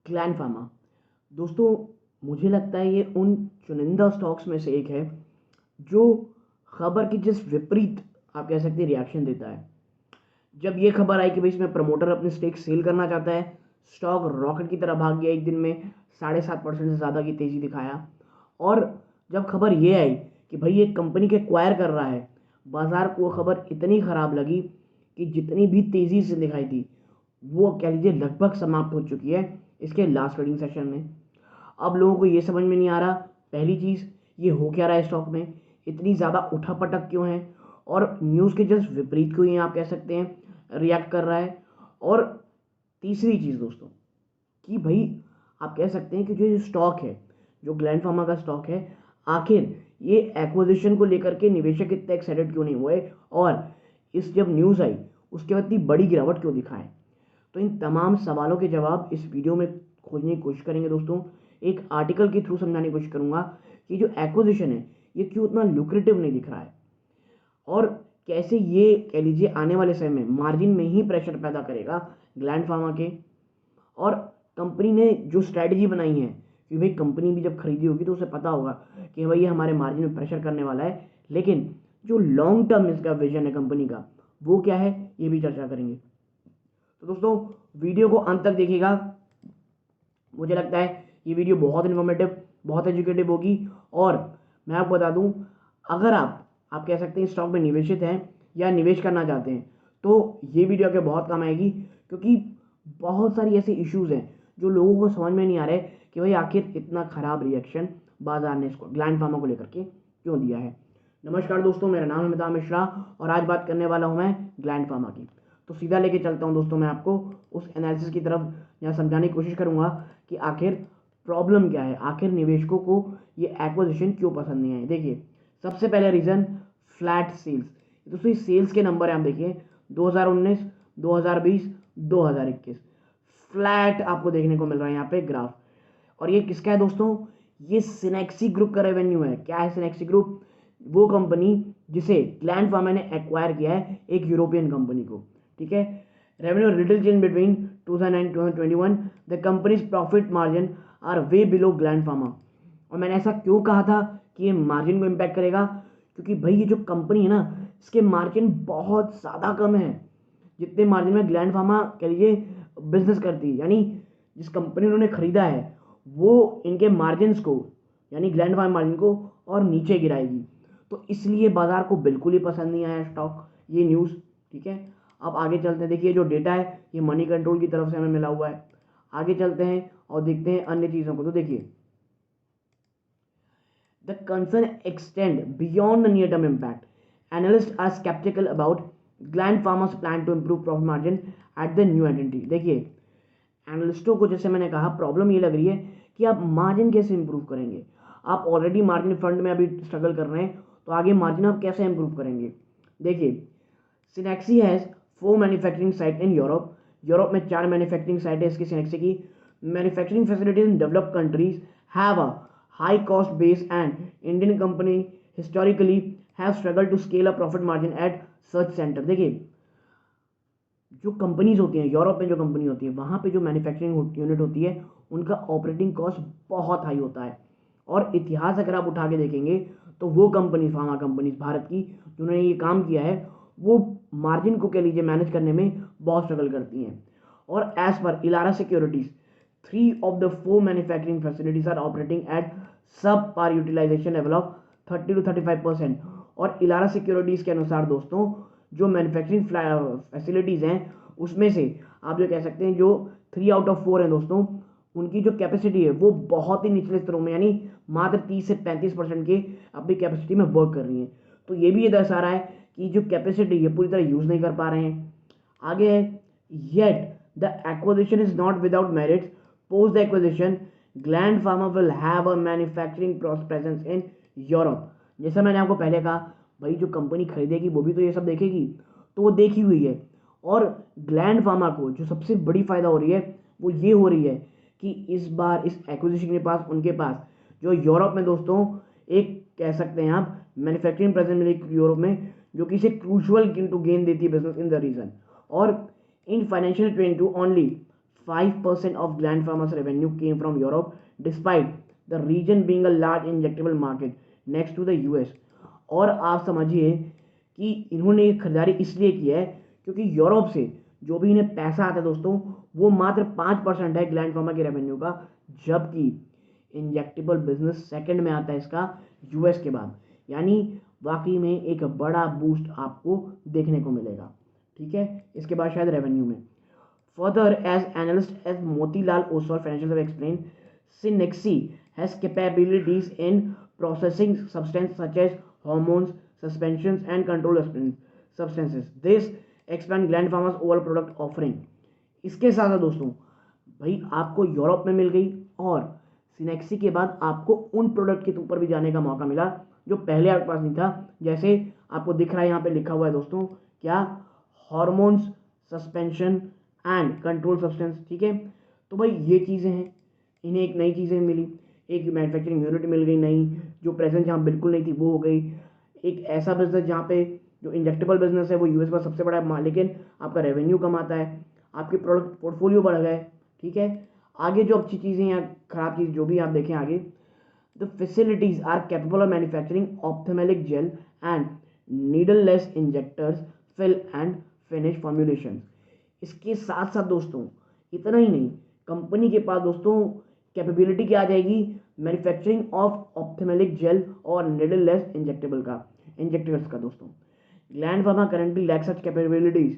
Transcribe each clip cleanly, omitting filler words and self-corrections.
Gland pharma दोस्तों, मुझे लगता है ये उन चुनिंदा स्टॉक्स में से एक है जो खबर की जिस विपरीत आप कह सकते हैं रिएक्शन देता है। जब ये खबर आई कि भाई इसमें प्रमोटर अपने स्टेक सेल करना चाहता है, स्टॉक रॉकेट की तरह भाग गया, एक दिन में 7.5% से ज़्यादा की तेज़ी दिखाया। और जब खबर ये आई कि भाई ये कंपनी के एक्वायर कर रहा है, बाजार को खबर इतनी ख़राब लगी कि जितनी भी तेज़ी से दिखाई थी वो कह लीजिए लगभग समाप्त हो चुकी है इसके लास्ट ट्रेडिंग सेशन में। अब लोगों को ये समझ में नहीं आ रहा, पहली चीज़ ये हो क्या रहा है स्टॉक में, इतनी ज़्यादा उठापटक क्यों है, और न्यूज़ के जस्ट विपरीत क्यों ये आप कह सकते हैं रिएक्ट कर रहा है। और तीसरी चीज़ दोस्तों कि भाई आप कह सकते हैं कि जो ये स्टॉक है, जो ग्लैंड फार्मा का स्टॉक है, आखिर ये एक्विजिशन को लेकर के निवेशक इतने एक्साइटेड क्यों नहीं हुए, और इस जब न्यूज़ आई उसके बाद इतनी बड़ी गिरावट क्यों दिखाएं। तो इन तमाम सवालों के जवाब इस वीडियो में खोजने की कोशिश करेंगे दोस्तों। एक आर्टिकल के थ्रू समझाने की कोशिश करूंगा कि जो एक्विजिशन है ये क्यों उतना लुक्रेटिव नहीं दिख रहा है, और कैसे ये कह लीजिए आने वाले समय में मार्जिन में ही प्रेशर पैदा करेगा ग्लैंड फार्मा के। और कंपनी ने जो स्ट्रैटेजी बनाई है कि भाई कंपनी भी जब खरीदी होगी तो उसे पता होगा कि भाई ये हमारे मार्जिन में प्रेशर करने वाला है, लेकिन जो लॉन्ग टर्म इसका विजन है कंपनी का वो क्या है ये भी चर्चा करेंगे। तो दोस्तों वीडियो को अंत तक देखिएगा, मुझे लगता है ये वीडियो बहुत इन्फॉर्मेटिव, बहुत एजुकेटिव होगी। और मैं आपको बता दूं, अगर आप कह सकते हैं स्टॉक में निवेशित हैं या निवेश करना चाहते हैं तो ये वीडियो आपके बहुत काम आएगी, क्योंकि बहुत सारी ऐसी इश्यूज़ हैं जो लोगों को समझ में नहीं आ रहे कि भाई आखिर इतना ख़राब रिएक्शन बाजार ने इसको ग्लैंड फार्मा को लेकर के क्यों दिया है। नमस्कार दोस्तों, मेरा नाम है अमिताभ मिश्रा और आज बात करने वाला हूँ मैं ग्लैंड फार्मा की। तो सीधा लेके चलता हूँ दोस्तों मैं आपको उस एनालिसिस की तरफ, यहाँ समझाने की कोशिश करूँगा कि आखिर प्रॉब्लम क्या है, आखिर निवेशकों को ये एक्विजिशन क्यों पसंद नहीं आए। देखिए, सबसे पहले रीज़न फ्लैट सेल्स। दोस्तों ये सेल्स के नंबर है, आप देखिए 2019, 2020, 2021 फ्लैट आपको देखने को मिल रहा है यहाँ पे ग्राफ। और ये किसका है दोस्तों, ये सिनेक्सी ग्रुप का रेवेन्यू है। क्या है सिनेक्सी ग्रुप, वो कंपनी जिसे ग्लैंड फार्मा ने एक्वायर किया है एक यूरोपियन कंपनी को, ठीक है। Revenue little change between 2009 2021, the company's profit margin are way below Gland Pharma. और मैंने ऐसा क्यों कहा था कि ये मार्जिन को इम्पैक्ट करेगा, क्योंकि भाई ये जो कंपनी है ना इसके मार्जिन बहुत ज़्यादा कम है जितने मार्जिन में ग्लैंड फार्मा कह लीजिए बिजनेस करती है। यानी जिस कंपनी उन्होंने खरीदा है वो इनके मार्जिन को, यानी ग्लैंड फार्मा मार्जिन को और नीचे गिराएगी। तो इसलिए बाजार को बिल्कुल ही पसंद नहीं आया स्टॉक, ये न्यूज़, ठीक है। अब आगे चलते हैं, देखिए जो डेटा है ये मनी कंट्रोल की तरफ से हमें मिला हुआ है। आगे चलते हैं और देखते हैं अन्य चीज़ों को। तो देखिए, the concern extend beyond the near-term impact. Analysts are skeptical about Gland Pharma's plan to improve profit margin at the new entity. देखिए, एनालिस्टों को जैसे मैंने कहा प्रॉब्लम ये लग रही है कि आप मार्जिन कैसे इंप्रूव करेंगे। आप ऑलरेडी मार्जिन फंड में अभी स्ट्रगल कर रहे हैं, तो आगे मार्जिन आप कैसे इंप्रूव करेंगे। देखिए, Cenexi has 4 manufacturing site in Europe. Europe में 4 मैन्युफैक्चरिंग साइट है इसकी सिनेक्सी की। Manufacturing facilities in developed countries have a high cost base and Indian company historically have struggled to scale up profit margin at such center। देखिए, जो companies होती हैं Europe में, जो कंपनी होती है वहाँ पे जो मैन्युफैक्चरिंग यूनिट होती है उनका ऑपरेटिंग कॉस्ट बहुत हाई होता है। और इतिहास अगर आप उठा के देखेंगे तो वो कंपनी, फार्मा कंपनीज भारत की जिन्होंने ये काम किया है, वो मार्जिन को कह लीजिए मैनेज करने में बहुत स्ट्रगल करती हैं। और as per Elara securities, 3 of the 4 manufacturing facilities are operating at subpar utilization level of 30 to 35%। और इलारा सिक्योरिटीज़ के अनुसार दोस्तों जो मैन्युफैक्चरिंग फैसिलिटीज़ हैं उसमें से आप जो कह सकते हैं जो 3 आउट ऑफ 4 हैं दोस्तों, उनकी जो कैपेसिटी है वो बहुत ही निचले स्तरों में, यानी मात्र 30 से 35% के अपनी कैपेसिटी में वर्क कर रही हैं। तो ये भी ये दर्शा रहा है कि जो कैपेसिटी है पूरी तरह यूज़ नहीं कर पा रहे हैं। आगे है, yet the acquisition is not without merits. Post the acquisition, Gland Pharma will have a manufacturing presence in Europe। जैसा मैंने आपको पहले कहा, भाई जो कंपनी खरीदेगी वो भी तो ये सब देखेगी, तो वो देखी हुई है। और ग्लैंड फार्मा को जो सबसे बड़ी फ़ायदा हो रही है वो ये हो रही है कि इस बार इस एक्विजिशन के पास, उनके पास जो यूरोप में दोस्तों एक कह सकते हैं आप मैन्युफैक्चरिंग प्रेजेंस मिलेगी यूरोप में, जो कि इसे क्रूशल टू गेन देती है बिजनेस इन द रीजन। और in financial 22 only 5% of Gland Pharma's revenue came from Europe, despite the region being a large injectable market next to the US. और आप समझिए कि इन्होंने ये खरीदारी इसलिए की है क्योंकि यूरोप से जो भी इन्हें पैसा आता है दोस्तों, वो मात्र 5% है ग्लैंड फार्मा के रेवेन्यू का, जबकि इंजेक्टेबल बिजनेस सेकंड में आता है इसका यूएस के बाद। यानी वाकई में एक बड़ा बूस्ट आपको देखने को मिलेगा। ठीक है, इसके बाद शायद रेवेन्यू में further as analyst as Motilal Oswal financial explain, Cenexi has capabilities in processing substance such as hormones, suspensions and control substances. This expand Gland Pharma's overall product offering. इसके साथ साथ दोस्तों भाई आपको यूरोप में मिल गई और सिनेक्सी के बाद आपको उन प्रोडक्ट के ऊपर भी जाने का मौका मिला जो पहले आपके पास नहीं था। जैसे आपको दिख रहा है यहाँ पे लिखा हुआ है दोस्तों, क्या, hormones, suspension and control substance. ठीक है, तो भाई ये चीज़ें हैं, इन्हें एक नई चीज़ें मिली, एक मैन्युफैक्चरिंग यूनिट मिल गई नई, जो प्रेजेंस जहाँ बिल्कुल नहीं थी वो हो गई। एक ऐसा बिजनेस जहाँ पे जो इंजेक्टेबल बिजनेस है वो यूएस का सबसे बड़ा है, लेकिन आपका रेवेन्यू कम आता है, आपके प्रोडक्ट पोर्टफोलियो बढ़ गए। ठीक है, आगे जो अच्छी चीज़ें या खराब चीज़ जो भी आप देखें आगे, the facilities are capable of manufacturing ophthalmic gel and needleless injectors, fill and finish formulation. इसके साथ साथ दोस्तों इतना ही नहीं, कंपनी के पास दोस्तों कैपेबिलिटी क्या आ जाएगी, मैन्युफैक्चरिंग ऑफ ऑप्थेमेलिक जेल और निडल लेस इंजेक्टर्स का दोस्तों। Gland Pharma currently lacks such capabilities,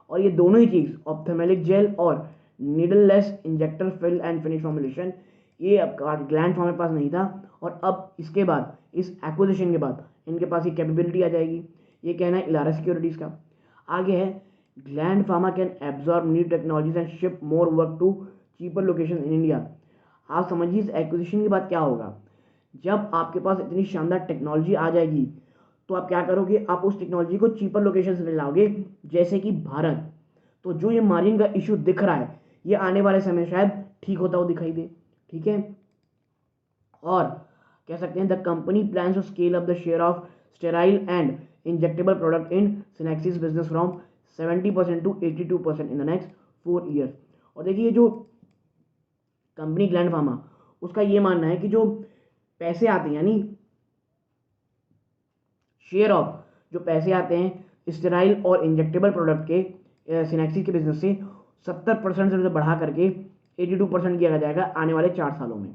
और ये दोनों ही चीज़ ऑप्थेमेलिक जेल और needleless injector fill and finish formulation, ये अब ग्लैंड फार्मा के पास नहीं था, और अब इसके बाद इस एक्विजिशन के बाद इनके पास ये कैपेबिलिटी आ जाएगी। ये कहना है इलारा सिक्योरिटीज़ का। आगे है Gland Pharma can absorb new technologies and ship more work to cheaper location in India. आप समझिए इस एक्विजिशन के बाद क्या होगा, जब आपके पास इतनी शानदार टेक्नोलॉजी आ जाएगी तो आप क्या करोगे, आप उस टेक्नोलॉजी को चीपर लोकेशन में लाओगे, जैसे कि भारत। तो जो ये मार्जिन का इशू दिख रहा है ये आने वाले समय शायद ठीक होता हुआ दिखाई दे। ठीक है, और कह सकते हैं the company plans to scale up the share of sterile and injectable product in Cenexi's business from 70% to 82% in the next 4 years. और देखिए जो कंपनी ग्लैंड फार्मा, उसका ये मानना है कि जो पैसे आते हैं, यानी शेयर ऑफ जो पैसे आते हैं स्टेराइल और इंजेक्टेबल प्रोडक्ट के सिनेक्सिस के बिजनेस से 70% से बढ़ा करके 82% किया जाएगा आने वाले 4 सालों में।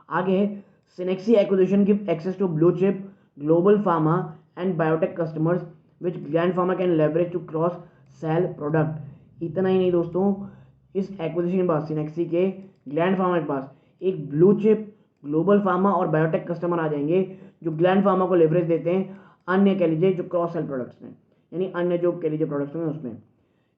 आगे है Cenexi acquisition give access to blue chip global pharma and biotech customers which Gland Pharma can leverage to cross sell product. इतना ही नहीं दोस्तों, इस एक्विजिशन के बाद सिनेक्सी के ग्लैंड फार्मा के पास एक ब्लू चिप ग्लोबल फार्मा और बायोटेक कस्टमर आ जाएंगे जो ग्लैंड फार्मा को लेवरेज देते हैं अन्य कह लीजिए जो क्रॉस सेल प्रोडक्ट्स में, यानी अन्य जो कह लीजिए प्रोडक्ट्स में उसमें।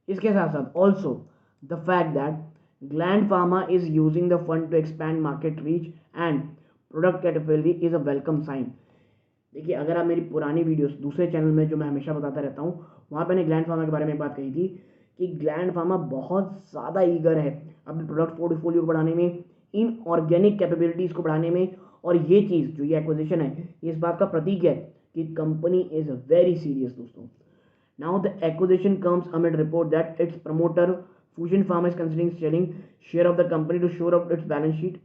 इसके साथ साथ also the fact that Gland Pharma is using the fund to expand market reach and product category is a welcome sign. देखिए अगर आप मेरी पुरानी वीडियोस दूसरे चैनल में जो मैं हमेशा बताता रहता हूँ, वहाँ पे मैंने ग्लैंड फार्मा के बारे में एक बात कही थी कि ग्लैंड फार्मा बहुत ज़्यादा ईगर है अपने प्रोडक्ट पोर्टफोलियो को बढ़ाने में, इन ऑर्गेनिक कैपेबिलिटीज़ को बढ़ाने में, और ये चीज़ जो ये एक्विजिशन है ये इस बात का प्रतीक है कि कंपनी इज वेरी सीरियस दोस्तों। Now the acquisition comes amid report that its promoter Fosun Pharma is considering selling share of the company to shore up its balance sheet.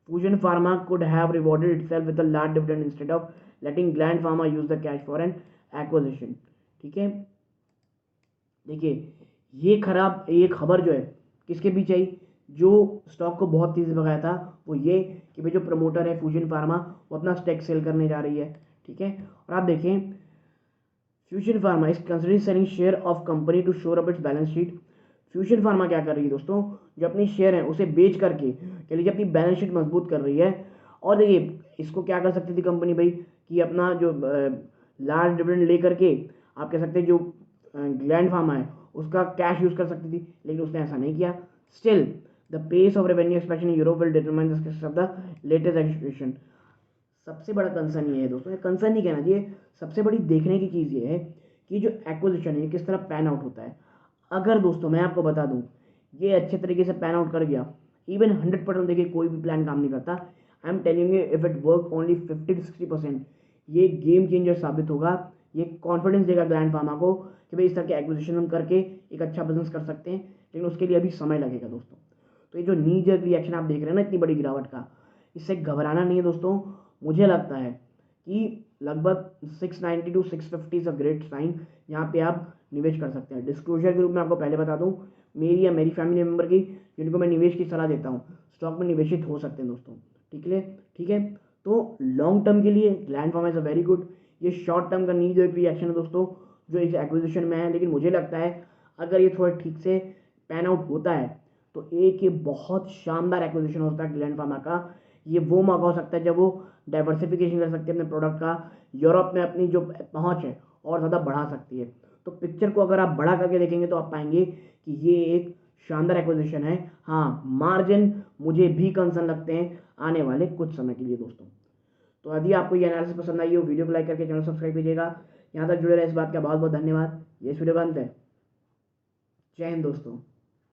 Fosun Pharma could have rewarded itself with a large dividend instead of letting Gland Pharma use the cash for an acquisition। ठीक है, देखिए ये खबर जो है किसके पीछे आई, जो स्टॉक को बहुत तेजी से भगाया था वो ये कि भाई जो प्रमोटर है फ्यूजन फार्मा वो अपना स्टेक सेल करने जा रही है। ठीक है, और आप देखें Fosun Pharma is considering selling share of company to shore up its balance sheet. Fosun Pharma क्या कर रही है दोस्तों, जो अपनी शेयर है उसे बेच करके कह लीजिए अपनी बैलेंस शीट मजबूत कर रही है। और देखिए इसको क्या कर सकती थी कंपनी भाई कि अपना जो लार्ज डिविडेंड ले करके आप कह सकते हैं जो ग्लैंड फार्मा है उसका कैश यूज़ कर सकती थी, लेकिन उसने ऐसा नहीं किया। Still the pace of revenue expansion in Europe will determine the success of the latest acquisition. सबसे बड़ा कंसर्न ये है दोस्तों, कंसर्न नहीं कहना चाहिए, सबसे बड़ी देखने की चीज़ ये है कि जो एक्विजिशन है किस तरह पैन आउट होता है। अगर दोस्तों मैं आपको बता दूं ये अच्छे तरीके से पैन आउट कर गया, इवन 100% देखिए कोई भी प्लान काम नहीं करता, I am telling you if it work only 50-60%, ये गेम चेंजर साबित होगा। ये कॉन्फिडेंस देगा ग्लैंड फार्मा को कि भाई इस तरह के एक्विजिशन हम करके एक अच्छा बिजनेस कर सकते हैं, लेकिन उसके लिए अभी समय लगेगा दोस्तों। तो ये जो नी जर्क रिएक्शन आप देख रहे हैं ना इतनी बड़ी गिरावट का, इससे घबराना नहीं है दोस्तों। मुझे लगता है कि लगभग 690 to 650 is a great sign, यहाँ पे आप निवेश कर सकते हैं। डिस्क्लोजर के रूप में आपको पहले बता दूँ, मेरी या मेरी फैमिली मेम्बर की जिनको मैं निवेश की सलाह देता हूँ, स्टॉक में निवेशित हो सकते हैं दोस्तों। ठीक है। तो लॉन्ग टर्म के लिए gland pharma is a very good. ये शॉर्ट टर्म का नी जर्क रिएक्शन है दोस्तों, जो इस एक्विजिशन में है, लेकिन मुझे लगता है अगर ये थोड़ा ठीक से पैन आउट होता है तो एक ये बहुत शानदार एक्विजिशन होता है ग्लैंड फार्मा का। ये वो मौका हो सकता है जब वो डाइवर्सिफिकेशन कर सकती है अपने प्रोडक्ट का, यूरोप में अपनी जो पहुंच है और ज़्यादा बढ़ा सकती है। तो पिक्चर को अगर आप बड़ा करके देखेंगे तो आप पाएंगे कि ये एक शानदार एक्विजिशन है। हाँ, मार्जिन मुझे भी कंसर्न लगते हैं आने वाले कुछ समय के लिए दोस्तों। तो यदि आपको ये एनालिसिस पसंद आई हो, वीडियो को लाइक करके चैनल सब्सक्राइब कीजिएगा। यहाँ तक जुड़े रहे इस बात का बहुत बहुत धन्यवाद। ये इस वीडियो का अंत है। जय हिंद दोस्तों।